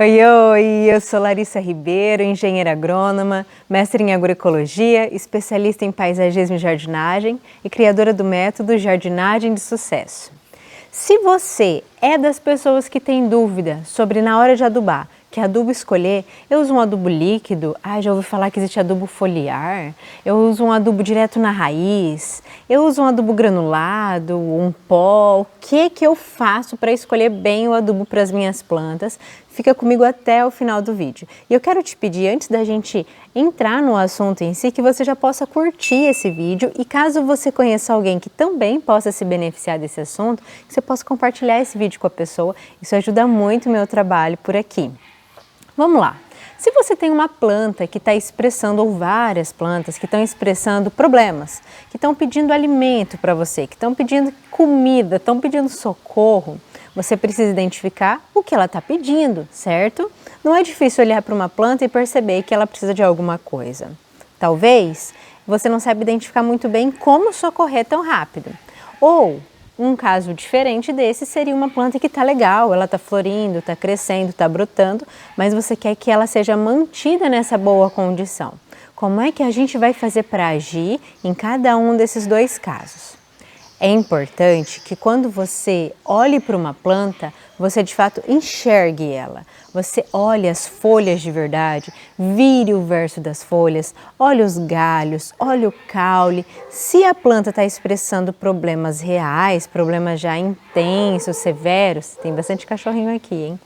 Oi, oi! Eu sou Larissa Ribeiro, engenheira agrônoma, mestre em agroecologia, especialista em paisagismo e jardinagem e criadora do método Jardinagem de Sucesso. Se você é das pessoas que tem dúvida sobre na hora de adubar, que adubo escolher, eu uso um adubo líquido, já ouvi falar que existe adubo foliar, eu uso um adubo direto na raiz, eu uso um adubo granulado, um pó, o que eu faço para escolher bem o adubo para as minhas plantas? Fica comigo até o final do vídeo. E eu quero te pedir, antes da gente entrar no assunto em si, que você já possa curtir esse vídeo e caso você conheça alguém que também possa se beneficiar desse assunto, que você possa compartilhar esse vídeo com a pessoa. Isso ajuda muito o meu trabalho por aqui. Vamos lá. Se você tem uma planta que está expressando, ou várias plantas que estão expressando problemas, que estão pedindo alimento para você, que estão pedindo comida, estão pedindo socorro, você precisa identificar o que ela está pedindo, certo? Não é difícil olhar para uma planta e perceber que ela precisa de alguma coisa. Talvez você não saiba identificar muito bem como socorrer tão rápido. Ou um caso diferente desse seria uma planta que está legal, ela está florindo, está crescendo, está brotando, mas você quer que ela seja mantida nessa boa condição. Como é que a gente vai fazer para agir em cada um desses dois casos? É importante que quando você olhe para uma planta, você de fato enxergue ela. Você olhe as folhas de verdade, vire o verso das folhas, olhe os galhos, olhe o caule. Se a planta está expressando problemas reais, problemas já intensos, severos, tem bastante cachorrinho aqui, hein?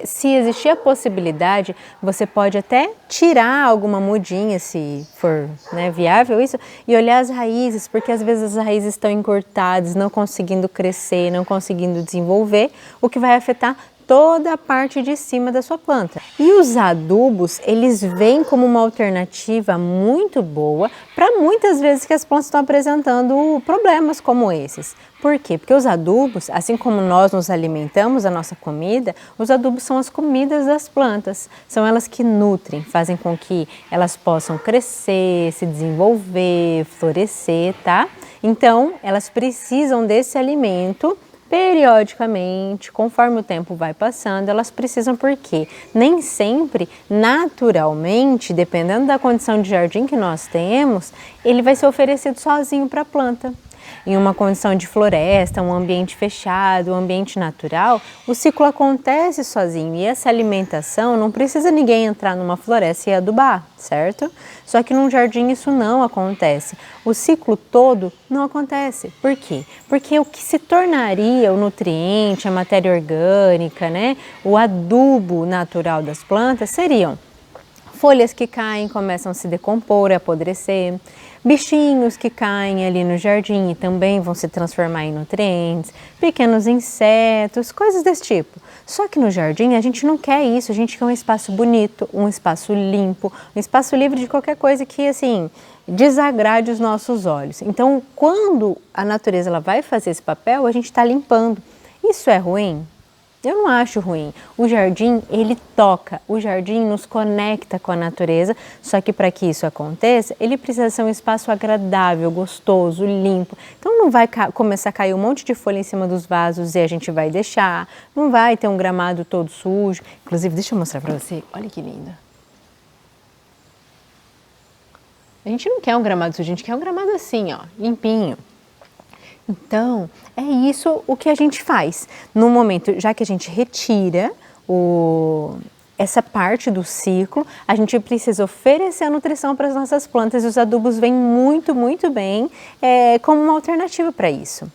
Se existir a possibilidade, você pode até tirar alguma mudinha, se for viável isso, e olhar as raízes, porque às vezes as raízes estão encurtadas, não conseguindo crescer, não conseguindo desenvolver, o que vai afetar toda a parte de cima da sua planta. E os adubos, eles vêm como uma alternativa muito boa para muitas vezes que as plantas estão apresentando problemas como esses. Por quê? Porque os adubos, assim como nós nos alimentamos a nossa comida, os adubos são as comidas das plantas. São elas que nutrem, fazem com que elas possam crescer, se desenvolver, florescer, tá? Então, elas precisam desse alimento periodicamente, conforme o tempo vai passando, elas precisam, porque nem sempre, naturalmente, dependendo da condição de jardim que nós temos, ele vai ser oferecido sozinho para a planta. Em uma condição de floresta, um ambiente fechado, um ambiente natural, o ciclo acontece sozinho e essa alimentação não precisa ninguém entrar numa floresta e adubar, certo? Só que num jardim isso não acontece. O ciclo todo não acontece. Por quê? Porque o que se tornaria o nutriente, a matéria orgânica, o adubo natural das plantas seriam folhas que caem, começam a se decompor, a apodrecer, bichinhos que caem ali no jardim e também vão se transformar em nutrientes, pequenos insetos, coisas desse tipo. Só que no jardim a gente não quer isso, a gente quer um espaço bonito, um espaço limpo, um espaço livre de qualquer coisa que desagrade os nossos olhos. Então, quando a natureza ela vai fazer esse papel, a gente está limpando. Isso é ruim? Eu não acho ruim. O jardim, ele toca, o jardim nos conecta com a natureza, só que para que isso aconteça, ele precisa ser um espaço agradável, gostoso, limpo. Então não vai começar a cair um monte de folha em cima dos vasos e a gente vai deixar, não vai ter um gramado todo sujo. Inclusive, deixa eu mostrar para você, olha que linda. A gente não quer um gramado sujo, a gente quer um gramado assim, ó, limpinho. Então, é isso o que a gente faz. No momento, já que a gente retira essa parte do ciclo, a gente precisa oferecer a nutrição para as nossas plantas e os adubos vêm muito, muito bem como uma alternativa para isso.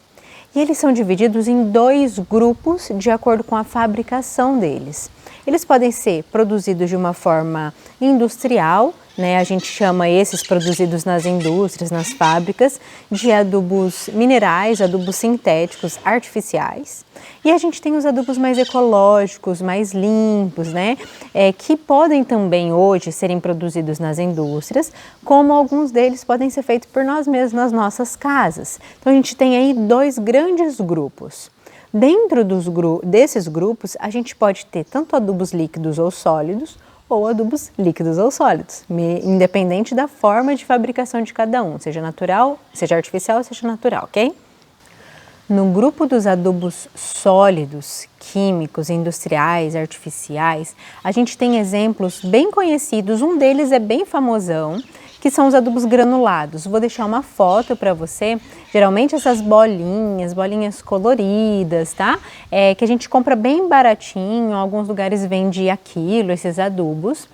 E eles são divididos em dois grupos de acordo com a fabricação deles. Eles podem ser produzidos de uma forma industrial, a gente chama esses produzidos nas indústrias, nas fábricas, de adubos minerais, adubos sintéticos, artificiais. E a gente tem os adubos mais ecológicos, mais limpos, que podem também hoje serem produzidos nas indústrias, como alguns deles podem ser feitos por nós mesmos nas nossas casas. Então a gente tem aí dois grandes grupos. Dentro desses grupos, a gente pode ter tanto adubos líquidos ou sólidos, ou adubos líquidos ou sólidos, independente da forma de fabricação de cada um, seja natural, seja artificial ou seja natural, ok? No grupo dos adubos sólidos, químicos, industriais, artificiais, a gente tem exemplos bem conhecidos, um deles é bem famosão, que são os adubos granulados. Vou deixar uma foto para você, geralmente essas bolinhas coloridas, tá? Que a gente compra bem baratinho, em alguns lugares vende a quilo esses adubos.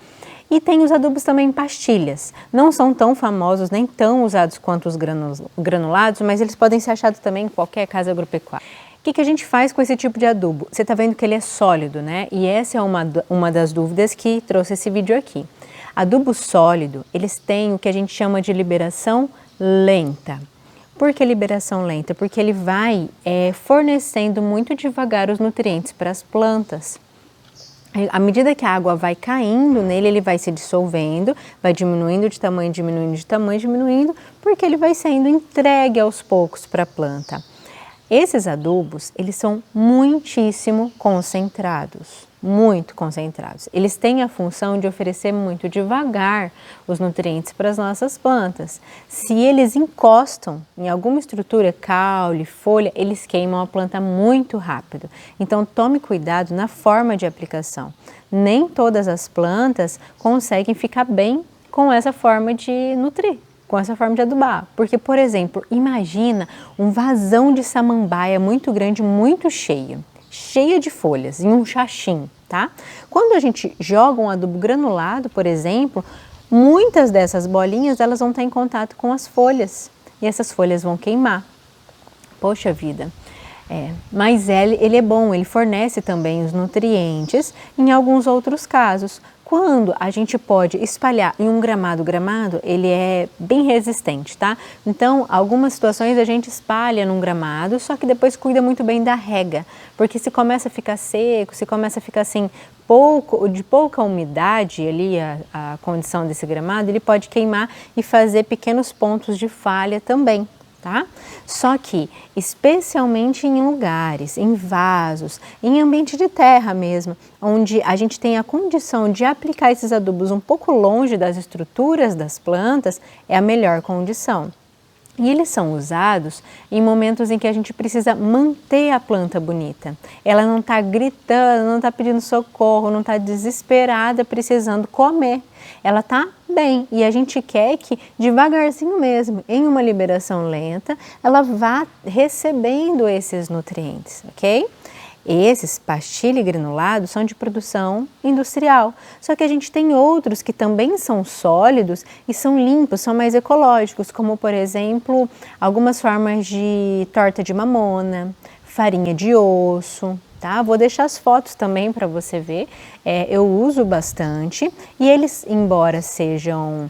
E tem os adubos também em pastilhas. Não são tão famosos, nem tão usados quanto os granulados, mas eles podem ser achados também em qualquer casa agropecuária. O que a gente faz com esse tipo de adubo? Você está vendo que ele é sólido, né? E essa é uma das dúvidas que trouxe esse vídeo aqui. Adubo sólido, eles têm o que a gente chama de liberação lenta. Por que liberação lenta? Porque ele vai fornecendo muito devagar os nutrientes para as plantas. À medida que a água vai caindo nele, ele vai se dissolvendo, vai diminuindo de tamanho, diminuindo, porque ele vai sendo entregue aos poucos para a planta. Esses adubos, eles são muitíssimo concentrados, muito concentrados. Eles têm a função de oferecer muito devagar os nutrientes para as nossas plantas. Se eles encostam em alguma estrutura, caule, folha, eles queimam a planta muito rápido. Então tome cuidado na forma de aplicação. Nem todas as plantas conseguem ficar bem com essa forma de nutrir, com essa forma de adubar. Porque, por exemplo, imagina um vasão de samambaia muito grande, muito cheia de folhas, em um chachim, tá? Quando a gente joga um adubo granulado, por exemplo, muitas dessas bolinhas, elas vão estar em contato com as folhas e essas folhas vão queimar. Poxa vida! Mas ele é bom, ele fornece também os nutrientes em alguns outros casos. Quando a gente pode espalhar em um gramado, ele é bem resistente, tá? Então, algumas situações a gente espalha num gramado, só que depois cuida muito bem da rega, porque se começa a ficar seco, se começa a ficar assim, de pouca umidade ali, a condição desse gramado, ele pode queimar e fazer pequenos pontos de falha também. Tá? Só que, especialmente em lugares, em vasos, em ambiente de terra mesmo, onde a gente tem a condição de aplicar esses adubos um pouco longe das estruturas das plantas, é a melhor condição. E eles são usados em momentos em que a gente precisa manter a planta bonita. Ela não está gritando, não está pedindo socorro, não está desesperada precisando comer. Ela está bem e a gente quer que devagarzinho mesmo, em uma liberação lenta, ela vá recebendo esses nutrientes, ok? Esses pastilha e granulado são de produção industrial, só que a gente tem outros que também são sólidos e são limpos, são mais ecológicos, como por exemplo, algumas formas de torta de mamona, farinha de osso, tá? Vou deixar as fotos também para você ver, eu uso bastante e eles, embora sejam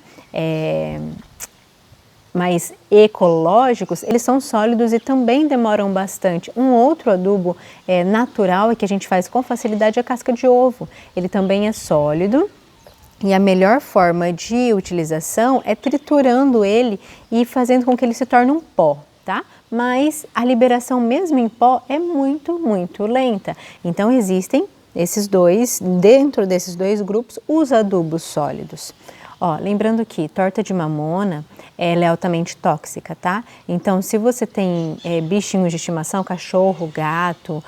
mais ecológicos, eles são sólidos e também demoram bastante. Um outro adubo natural e que a gente faz com facilidade é a casca de ovo. Ele também é sólido e a melhor forma de utilização é triturando ele e fazendo com que ele se torne um pó, tá? Mas a liberação mesmo em pó é muito, muito lenta. Então existem dentro desses dois grupos, os adubos sólidos. Lembrando que torta de mamona ela é altamente tóxica, tá? Então, se você tem bichinhos de estimação, cachorro, gato,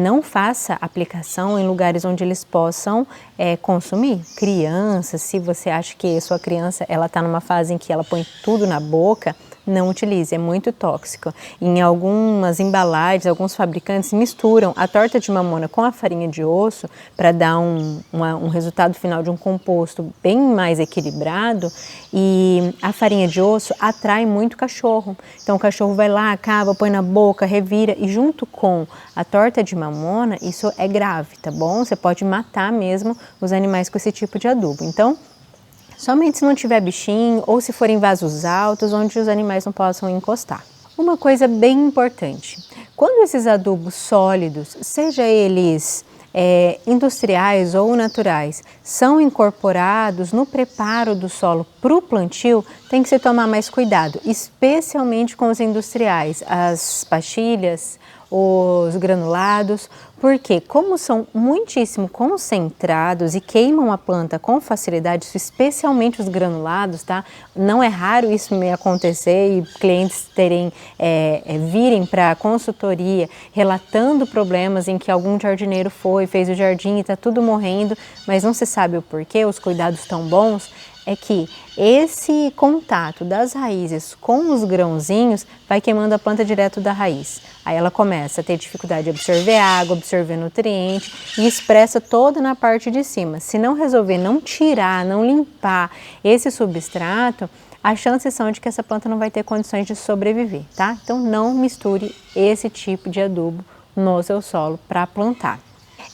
não faça aplicação em lugares onde eles possam consumir. Crianças, se você acha que sua criança ela está numa fase em que ela põe tudo na boca, não utilize, é muito tóxico. Em algumas embalagens, alguns fabricantes misturam a torta de mamona com a farinha de osso para dar um resultado final de um composto bem mais equilibrado e a farinha de osso atrai muito cachorro. Então o cachorro vai lá, acaba, põe na boca, revira e junto com a torta de mamona, isso é grave, tá bom? Você pode matar mesmo os animais com esse tipo de adubo. Então, somente se não tiver bichinho ou se for em vasos altos onde os animais não possam encostar. Uma coisa bem importante, quando esses adubos sólidos, seja eles industriais ou naturais, são incorporados no preparo do solo para o plantio, tem que se tomar mais cuidado, especialmente com os industriais, as pastilhas os granulados, porque como são muitíssimo concentrados e queimam a planta com facilidade, especialmente os granulados, tá? Não é raro isso me acontecer e clientes virem para a consultoria relatando problemas em que algum jardineiro fez o jardim e está tudo morrendo, mas não se sabe o porquê, os cuidados tão bons. É que esse contato das raízes com os grãozinhos vai queimando a planta direto da raiz. Aí ela começa a ter dificuldade de absorver água, absorver nutriente e expressa toda na parte de cima. Se não resolver, não tirar, não limpar esse substrato, as chances são de que essa planta não vai ter condições de sobreviver, tá? Então não misture esse tipo de adubo no seu solo para plantar.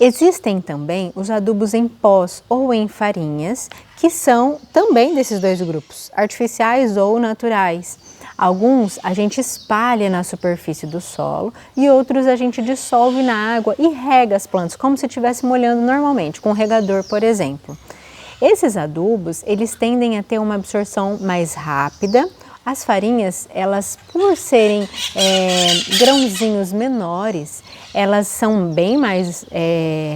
Existem também os adubos em pós ou em farinhas, que são também desses dois grupos, artificiais ou naturais. Alguns a gente espalha na superfície do solo e outros a gente dissolve na água e rega as plantas, como se estivesse molhando normalmente, com um regador, por exemplo. Esses adubos, eles tendem a ter uma absorção mais rápida. As farinhas, elas por serem grãozinhos menores, elas são bem mais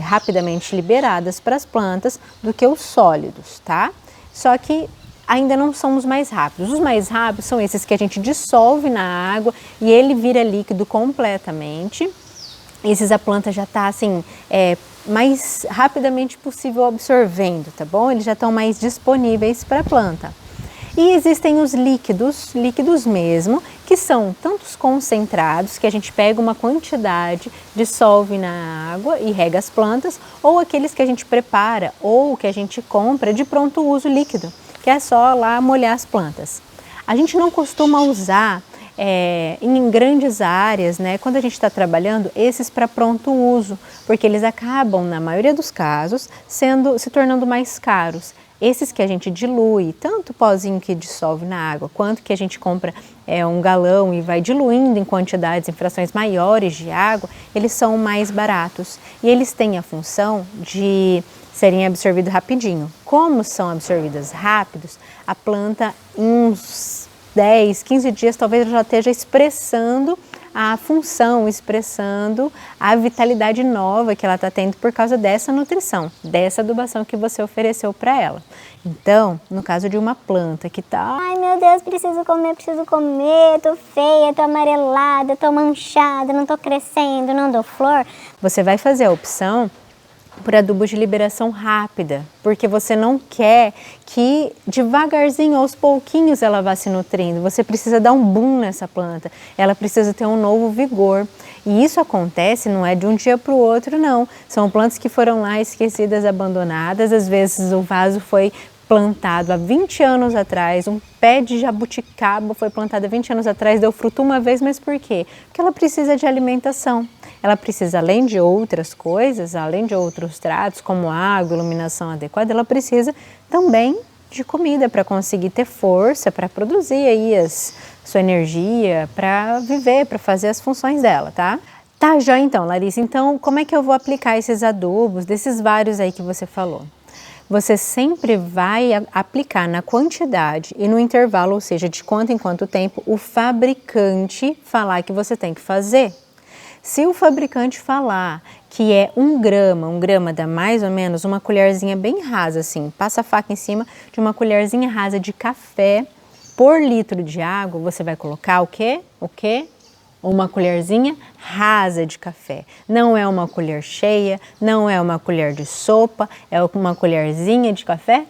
rapidamente liberadas para as plantas do que os sólidos, tá? Só que ainda não são os mais rápidos. Os mais rápidos são esses que a gente dissolve na água e ele vira líquido completamente. Esses a planta já está assim, mais rapidamente possível absorvendo, tá bom? Eles já estão mais disponíveis para a planta. E existem os líquidos mesmo, que são tantos concentrados, que a gente pega uma quantidade, dissolve na água e rega as plantas, ou aqueles que a gente prepara ou que a gente compra de pronto uso líquido, que é só lá molhar as plantas. A gente não costuma usar em grandes áreas, né, quando a gente está trabalhando, esses para pronto uso, porque eles acabam, na maioria dos casos, se tornando mais caros. Esses que a gente dilui, tanto o pozinho que dissolve na água, quanto que a gente compra um galão e vai diluindo em quantidades, em frações maiores de água, eles são mais baratos e eles têm a função de serem absorvidos rapidinho. Como são absorvidos rápidos, a planta em uns 10, 15 dias talvez ela já esteja expressando a função, expressando a vitalidade nova que ela está tendo por causa dessa nutrição, dessa adubação que você ofereceu para ela. Então, no caso de uma planta que está... Ai meu Deus, preciso comer, tô feia, tô amarelada, tô manchada, não tô crescendo, não dou flor. Você vai fazer a opção por adubos de liberação rápida, porque você não quer que devagarzinho, aos pouquinhos ela vá se nutrindo. Você precisa dar um boom nessa planta, ela precisa ter um novo vigor. E isso acontece, não é de um dia para o outro não, são plantas que foram lá esquecidas, abandonadas, às vezes o vaso foi plantado há 20 anos atrás, um pé de jabuticaba foi plantado há 20 anos atrás, deu fruto uma vez, mas por quê? Porque ela precisa de alimentação. Ela precisa, além de outras coisas, além de outros tratos, como água, iluminação adequada, ela precisa também de comida para conseguir ter força, para produzir aí sua energia, para viver, para fazer as funções dela, tá? Tá, já então, Larissa, então como é que eu vou aplicar esses adubos, desses vários aí que você falou? Você sempre vai aplicar na quantidade e no intervalo, ou seja, de quanto em quanto tempo o fabricante falar que você tem que fazer. Se o fabricante falar que é 1 grama dá mais ou menos uma colherzinha bem rasa assim, passa a faca em cima de uma colherzinha rasa de café por litro de água, você vai colocar o quê? Uma colherzinha rasa de café. Não é uma colher cheia, não é uma colher de sopa, é uma colherzinha de café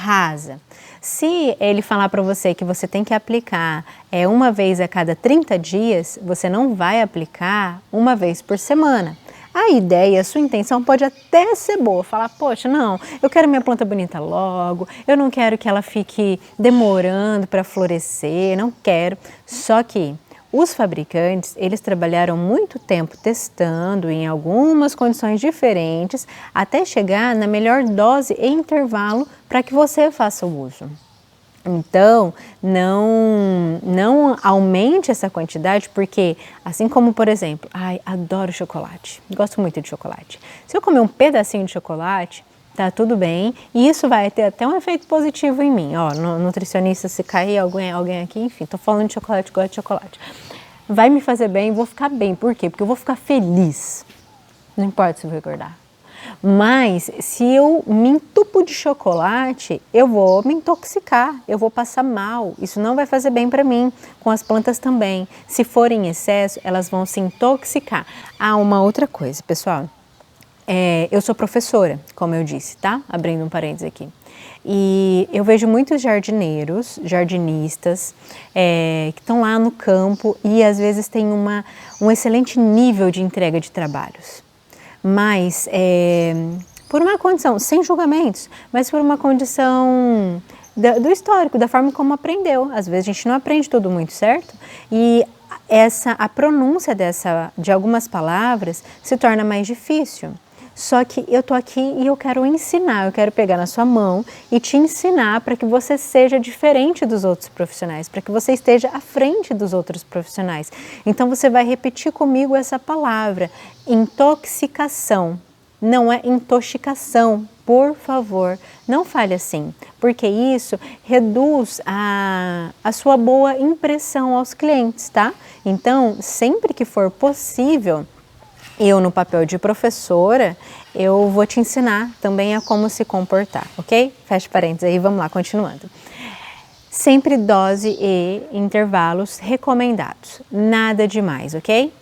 rasa. Se ele falar para você que você tem que aplicar uma vez a cada 30 dias, você não vai aplicar uma vez por semana. A ideia, a sua intenção pode até ser boa, falar, poxa, não, eu quero minha planta bonita logo, eu não quero que ela fique demorando para florescer, não quero. Só que os fabricantes, eles trabalharam muito tempo testando em algumas condições diferentes até chegar na melhor dose e intervalo para que você faça o uso. Então, não aumente essa quantidade porque, assim como, por exemplo, adoro chocolate, gosto muito de chocolate. Se eu comer um pedacinho de chocolate, tá tudo bem, e isso vai ter até um efeito positivo em mim. Ó, nutricionista, se cair alguém aqui, enfim, tô falando de chocolate, gosto de chocolate. vai me fazer bem, vou ficar bem. Por quê? Porque eu vou ficar feliz. Não importa se eu vou engordar. Mas se eu me entupo de chocolate, eu vou me intoxicar, eu vou passar mal. Isso não vai fazer bem para mim, com as plantas também. Se for em excesso, elas vão se intoxicar. Ah, uma outra coisa, pessoal. Eu sou professora, como eu disse, tá? Abrindo um parênteses aqui. E eu vejo muitos jardineiros, jardinistas, que estão lá no campo e às vezes têm um excelente nível de entrega de trabalhos. Mas por uma condição, sem julgamentos, mas por uma condição do histórico, da forma como aprendeu. Às vezes a gente não aprende tudo muito certo e a pronúncia de algumas palavras se torna mais difícil. Só que eu tô aqui e eu quero ensinar, eu quero pegar na sua mão e te ensinar para que você seja diferente dos outros profissionais, para que você esteja à frente dos outros profissionais. Então você vai repetir comigo essa palavra, intoxicação, não é intoxicação, por favor, não fale assim, porque isso reduz a sua boa impressão aos clientes, tá? Então, sempre que for possível, eu, no papel de professora, eu vou te ensinar também a como se comportar, ok? Fecha parênteses aí, vamos lá, continuando. Sempre dose e intervalos recomendados, nada demais, ok?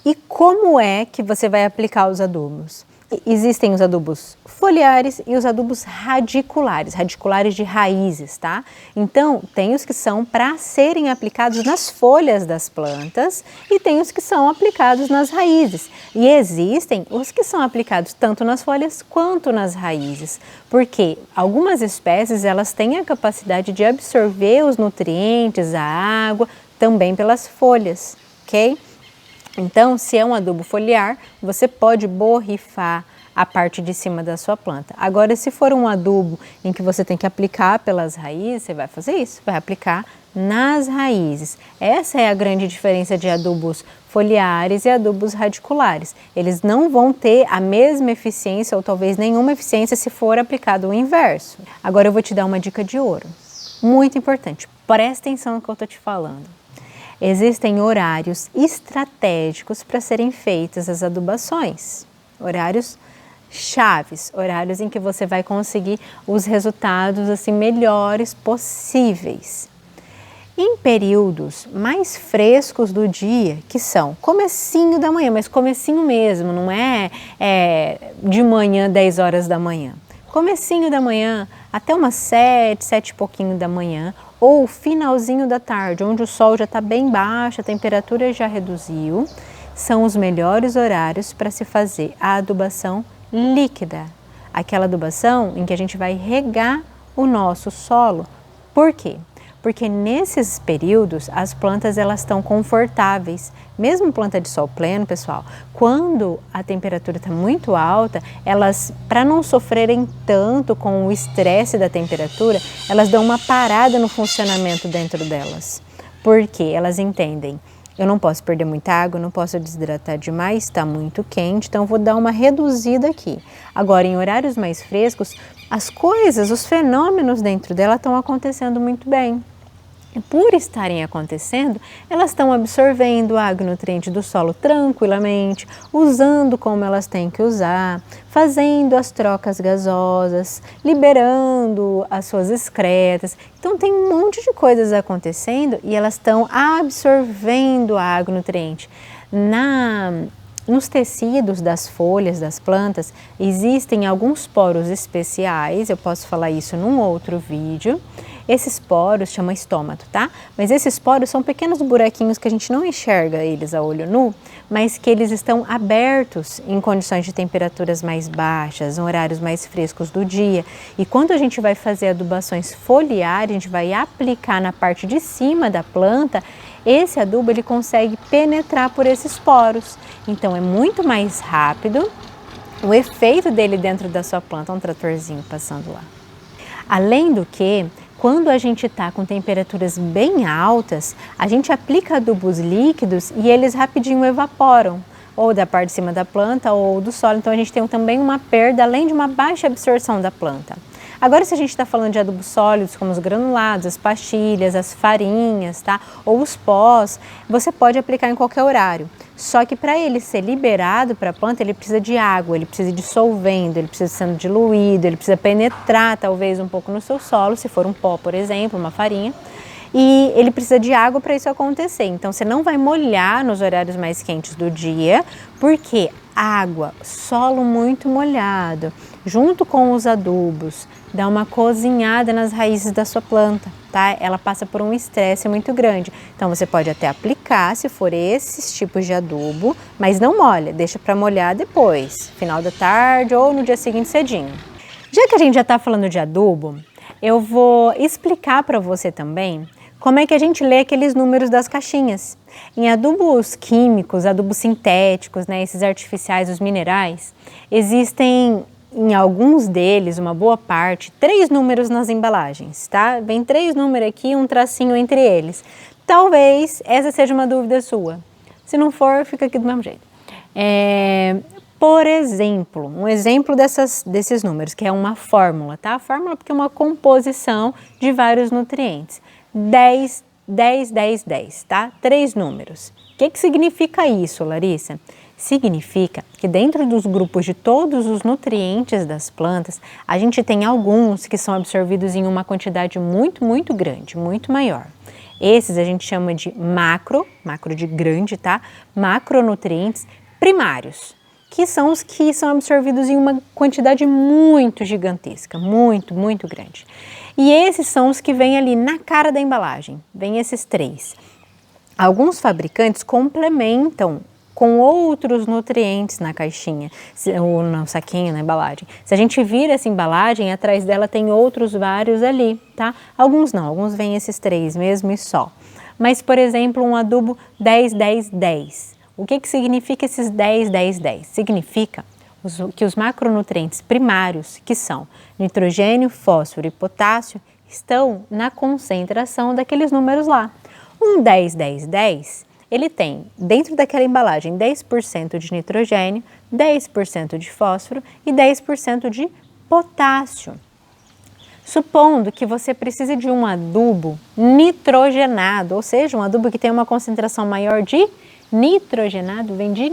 E como é que você vai aplicar os adubos? Existem os adubos foliares e os adubos radiculares, radiculares de raízes, tá? Então, tem os que são para serem aplicados nas folhas das plantas e tem os que são aplicados nas raízes. E existem os que são aplicados tanto nas folhas quanto nas raízes, porque algumas espécies elas têm a capacidade de absorver os nutrientes, a água, também pelas folhas, ok? Então, se é um adubo foliar, você pode borrifar a parte de cima da sua planta. Agora, se for um adubo em que você tem que aplicar pelas raízes, você vai fazer isso, vai aplicar nas raízes. Essa é a grande diferença de adubos foliares e adubos radiculares. Eles não vão ter a mesma eficiência ou talvez nenhuma eficiência se for aplicado o inverso. Agora eu vou te dar uma dica de ouro, muito importante. Presta atenção no que eu estou te falando. Existem horários estratégicos para serem feitas as adubações, horários chaves, horários em que você vai conseguir os resultados assim melhores possíveis. Em períodos mais frescos do dia, que são comecinho da manhã, mas comecinho mesmo, não é de manhã, 10 horas da manhã. Comecinho da manhã até umas 7 e pouquinho da manhã, ou finalzinho da tarde, onde o sol já está bem baixo, a temperatura já reduziu, são os melhores horários para se fazer a adubação líquida. Aquela adubação em que a gente vai regar o nosso solo. Por quê? Porque nesses períodos as plantas elas estão confortáveis, mesmo planta de sol pleno, pessoal, quando a temperatura está muito alta, elas, para não sofrerem tanto com o estresse da temperatura, elas dão uma parada no funcionamento dentro delas, porque elas entendem, eu não posso perder muita água, não posso desidratar demais, está muito quente, então eu vou dar uma reduzida aqui. Agora, em horários mais frescos, as coisas, os fenômenos dentro dela estão acontecendo muito bem. E por estarem acontecendo, elas estão absorvendo a água e nutriente do solo tranquilamente, usando como elas têm que usar, fazendo as trocas gasosas, liberando as suas excretas. Então tem um monte de coisas acontecendo e elas estão absorvendo a água e nutriente. Nos tecidos das folhas das plantas existem alguns poros especiais, eu posso falar isso num outro vídeo. Esses poros chamam estômato, tá? Mas esses poros são pequenos buraquinhos que a gente não enxerga eles a olho nu, mas que eles estão abertos em condições de temperaturas mais baixas, em horários mais frescos do dia. E quando a gente vai fazer adubações foliares, a gente vai aplicar na parte de cima da planta, esse adubo ele consegue penetrar por esses poros. Então é muito mais rápido o efeito dele dentro da sua planta, um tratorzinho passando lá. Além do que, quando a gente está com temperaturas bem altas, a gente aplica adubos líquidos e eles rapidinho evaporam, ou da parte de cima da planta ou do solo. Então a gente tem também uma perda, além de uma baixa absorção da planta. Agora, se a gente está falando de adubos sólidos, como os granulados, as pastilhas, as farinhas, tá? Ou os pós, você pode aplicar em qualquer horário. Só que para ele ser liberado para a planta, ele precisa de água, ele precisa de dissolvendo, ele precisa sendo diluído, ele precisa penetrar talvez um pouco no seu solo, se for um pó, por exemplo, uma farinha. E ele precisa de água para isso acontecer. Então, você não vai molhar nos horários mais quentes do dia, porque água, solo muito molhado, junto com os adubos, dá uma cozinhada nas raízes da sua planta, tá? Ela passa por um estresse muito grande. Então, você pode até aplicar, se for esses tipos de adubo, mas não molha, deixa para molhar depois, final da tarde ou no dia seguinte cedinho. Já que a gente já está falando de adubo, eu vou explicar para você também como é que a gente lê aqueles números das caixinhas. Em adubos químicos, adubos sintéticos, né, esses artificiais, os minerais, existem em alguns deles, uma boa parte, 3 números nas embalagens, tá? Vem 3 números aqui, um tracinho entre eles. Talvez essa seja uma dúvida sua. Se não for, fica aqui do mesmo jeito. Por exemplo, um exemplo desses números, que é uma fórmula, tá? A fórmula porque é uma composição de vários nutrientes. 10, 10, 10, 10, tá? 3 números. O que significa isso, Larissa? Significa que dentro dos grupos de todos os nutrientes das plantas, a gente tem alguns que são absorvidos em uma quantidade muito, muito grande, muito maior. Esses a gente chama de macro de grande, tá? Macronutrientes primários, que são os que são absorvidos em uma quantidade muito gigantesca, muito, muito grande. E esses são os que vêm ali na cara da embalagem, vem esses 3. Alguns fabricantes complementam com outros nutrientes na caixinha, ou no saquinho, na embalagem. Se a gente vira essa embalagem, atrás dela tem outros vários ali, tá? Alguns não, alguns vêm esses 3 mesmo e só. Mas, por exemplo, um adubo 10, 10, 10. O que significa esses 10, 10, 10? Significa que os macronutrientes primários, que são nitrogênio, fósforo e potássio, estão na concentração daqueles números lá. Um 10, 10, 10, ele tem dentro daquela embalagem 10% de nitrogênio, 10% de fósforo e 10% de potássio. Supondo que você precise de um adubo nitrogenado, ou seja, um adubo que tem uma concentração maior de nitrogenado, vem de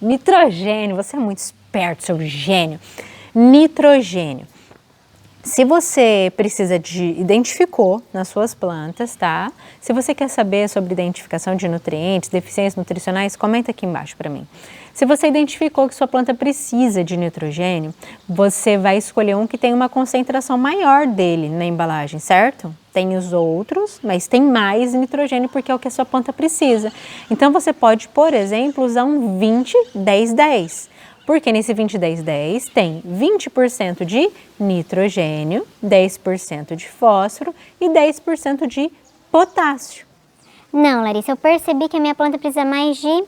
nitrogênio, você é muito esperto, seu gênio. Nitrogênio. Se você identificou nas suas plantas, tá? Se você quer saber sobre identificação de nutrientes, deficiências nutricionais, comenta aqui embaixo para mim. Se você identificou que sua planta precisa de nitrogênio, você vai escolher um que tem uma concentração maior dele na embalagem, certo? Tem os outros, mas tem mais nitrogênio porque é o que a sua planta precisa. Então você pode, por exemplo, usar um 20, 10, 10. Porque nesse 20, 10, 10 tem 20% de nitrogênio, 10% de fósforo e 10% de potássio. Não, Larissa, eu percebi que a minha planta precisa mais de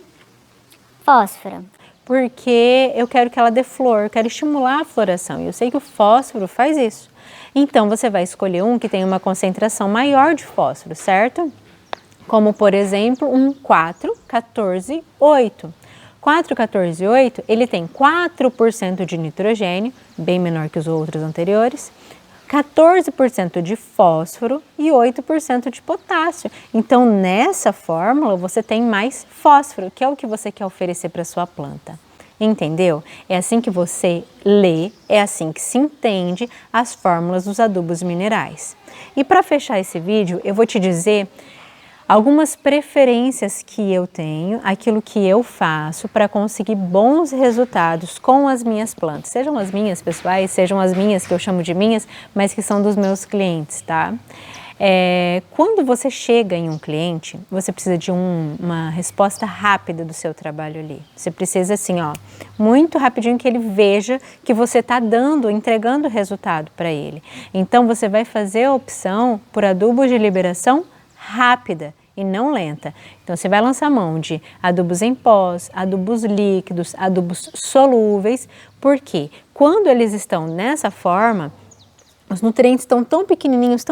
fósforo. Porque eu quero que ela dê flor, eu quero estimular a floração e eu sei que o fósforo faz isso. Então você vai escolher um que tem uma concentração maior de fósforo, certo? Como por exemplo um 4, 14, 8. 4, 14 e 8, ele tem 4% de nitrogênio, bem menor que os outros anteriores, 14% de fósforo e 8% de potássio. Então, nessa fórmula, você tem mais fósforo, que é o que você quer oferecer para a sua planta. Entendeu? É assim que você lê, é assim que se entende as fórmulas dos adubos minerais. E para fechar esse vídeo, eu vou te dizer algumas preferências que eu tenho, aquilo que eu faço para conseguir bons resultados com as minhas plantas, sejam as minhas pessoais, sejam as minhas que eu chamo de minhas, mas que são dos meus clientes, tá? Quando você chega em um cliente, você precisa de uma resposta rápida do seu trabalho ali. Você precisa assim, ó, muito rapidinho que ele veja que você está entregando resultado para ele. Então você vai fazer a opção por adubos de liberação rápida e não lenta. Então você vai lançar mão de adubos em pós, adubos líquidos, adubos solúveis, porque quando eles estão nessa forma, os nutrientes estão tão pequenininhos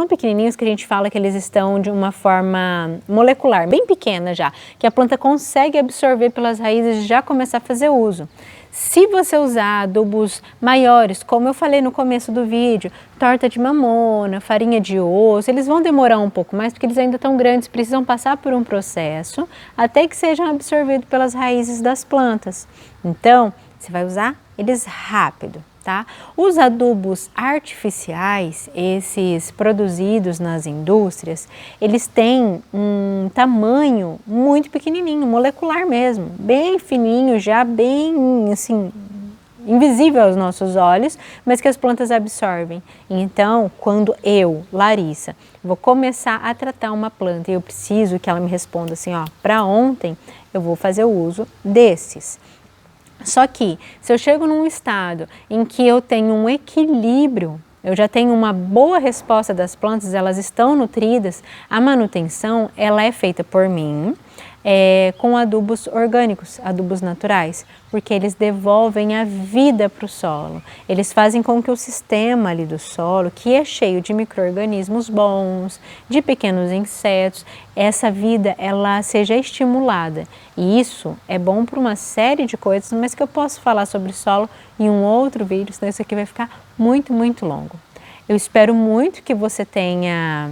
que a gente fala que eles estão de uma forma molecular, bem pequena já, que a planta consegue absorver pelas raízes e já começar a fazer uso. Se você usar adubos maiores, como eu falei no começo do vídeo, torta de mamona, farinha de osso, eles vão demorar um pouco mais porque eles ainda estão grandes, precisam passar por um processo até que sejam absorvidos pelas raízes das plantas. Então, você vai usar eles rápido, tá? Os adubos artificiais, esses produzidos nas indústrias, eles têm um tamanho muito pequenininho, molecular mesmo, bem fininho, já bem assim, invisível aos nossos olhos, mas que as plantas absorvem. Então, quando eu, Larissa, vou começar a tratar uma planta e eu preciso que ela me responda assim, ó, para ontem, eu vou fazer o uso desses. Só que, se eu chego num estado em que eu tenho um equilíbrio, eu já tenho uma boa resposta das plantas, elas estão nutridas, a manutenção ela é feita por mim com adubos orgânicos, adubos naturais, porque eles devolvem a vida para o solo. Eles fazem com que o sistema ali do solo, que é cheio de micro-organismos bons, de pequenos insetos, essa vida ela seja estimulada. E isso é bom para uma série de coisas, mas que eu posso falar sobre solo em um outro vídeo, senão isso aqui vai ficar muito, muito longo. Eu espero muito que você tenha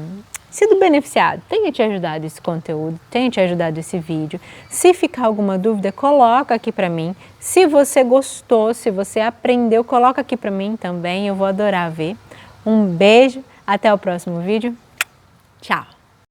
sido beneficiado, tenha te ajudado esse conteúdo, tenha te ajudado esse vídeo. Se ficar alguma dúvida, coloca aqui para mim. Se você gostou, se você aprendeu, coloca aqui para mim também, eu vou adorar ver. Um beijo, até o próximo vídeo. Tchau!